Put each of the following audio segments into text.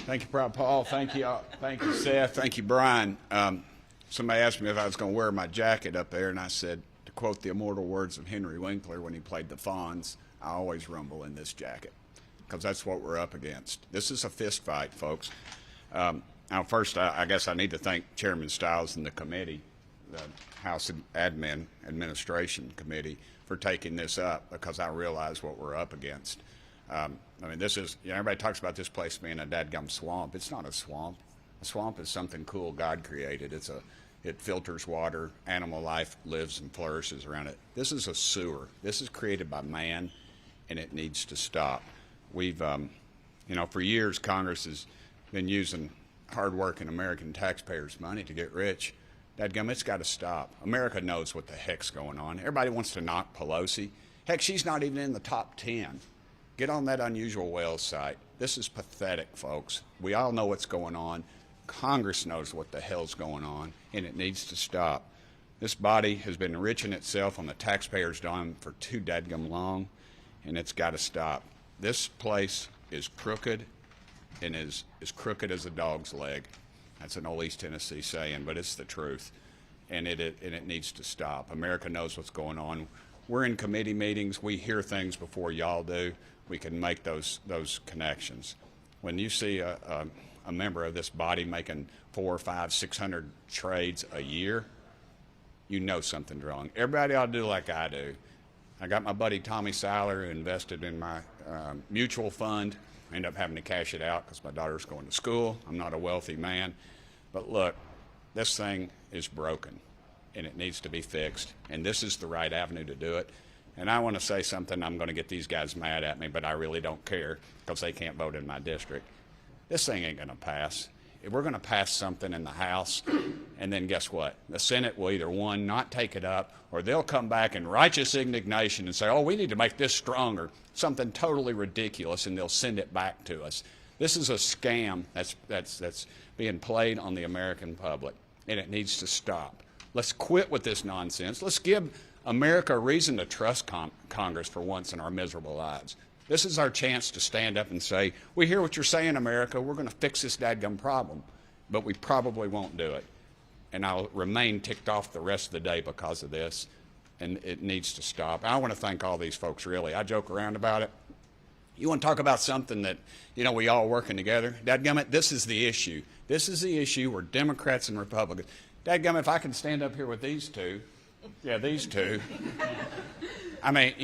Thank you, Paul. Thank you, Seth. Thank you, Brian. Somebody asked me if I was going to wear my jacket up there, and I said, to quote the immortal words of Henry Winkler when he played the Fonz, I always rumble in this jacket, because that's what we're up against. This is a fist fight, folks. Now, first, I guess I need to thank Chairman Stiles and the committee, the House Administration Committee, for taking this up, because I realize what we're up against. I mean, this is, everybody talks about this place being a dadgum swamp. It's not a swamp. A swamp is something cool God created. It filters water. Animal life lives and flourishes around it. This is a sewer. This is created by man, and it needs to stop. We've, for years, Congress has been using hard-working American taxpayers' money to get rich. Dadgum, it's got to stop. America knows what the heck's going on. Everybody wants to knock Pelosi. Heck, she's not even in the top 10. Get on that Unusual Whales site. This is pathetic, folks. We all know what's going on. Congress knows what the hell's going on, and it needs to stop. This body has been enriching itself on the taxpayers' dime for too dadgum long, and it's got to stop. This place is crooked, and is crooked as a dog's leg. That's an old East Tennessee saying, but it's the truth, and it needs to stop. America knows what's going on. We're in committee meetings. We hear things before y'all do. We can make those connections. When you see a member of this body making 400, 500, 600 trades a year, you know something's wrong. Everybody ought to do like I do. I got my buddy Tommy Siler who invested in my mutual fund. I ended up having to cash it out because my daughter's going to school. I'm not a wealthy man. But look, this thing is broken, and it needs to be fixed. And this is the right avenue to do it. And I want to say something. I'm going to get these guys mad at me, but I really don't care because they can't vote in my district. This thing ain't going to pass. If we're going to pass something in the House, and then guess what? The Senate will either, one, not take it up, or they'll come back in righteous indignation and say, oh, we need to make this stronger, something totally ridiculous, and they'll send it back to us. This is a scam that's being played on the American public, and it needs to stop. Let's quit with this nonsense. Let's give America a reason to trust Congress for once in our miserable lives. This is our chance to stand up and say, we hear what you're saying, America. We're going to fix this dadgum problem, but we probably won't do it. And I'll remain ticked off the rest of the day because of this, and it needs to stop. I want to thank all these folks, really. I joke around about it. You want to talk about something that, we all working together? Dadgummit, this is the issue. This is the issue where Democrats and Republicans, dadgummit, if I can stand up here with these two, these two. I mean,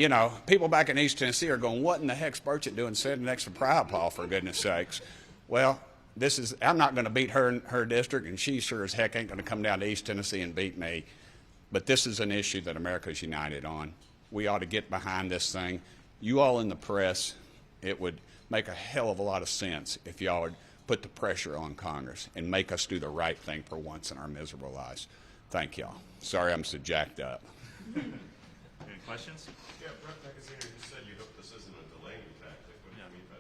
people back in East Tennessee are going, what in the heck's Burchett doing sitting next to Paul, for goodness sakes? Well, I'm not going to beat her in her district, and she sure as heck ain't going to come down to East Tennessee and beat me. But this is an issue that America's united on. We ought to get behind this thing. You all in the press, it would make a hell of a lot of sense if y'all would put the pressure on Congress and make us do the right thing for once in our miserable lives. Thank y'all. Sorry I'm so jacked up. Any questions? Yeah, Brett Magaziner, you said you hope this isn't a delaying tactic. What do you mean by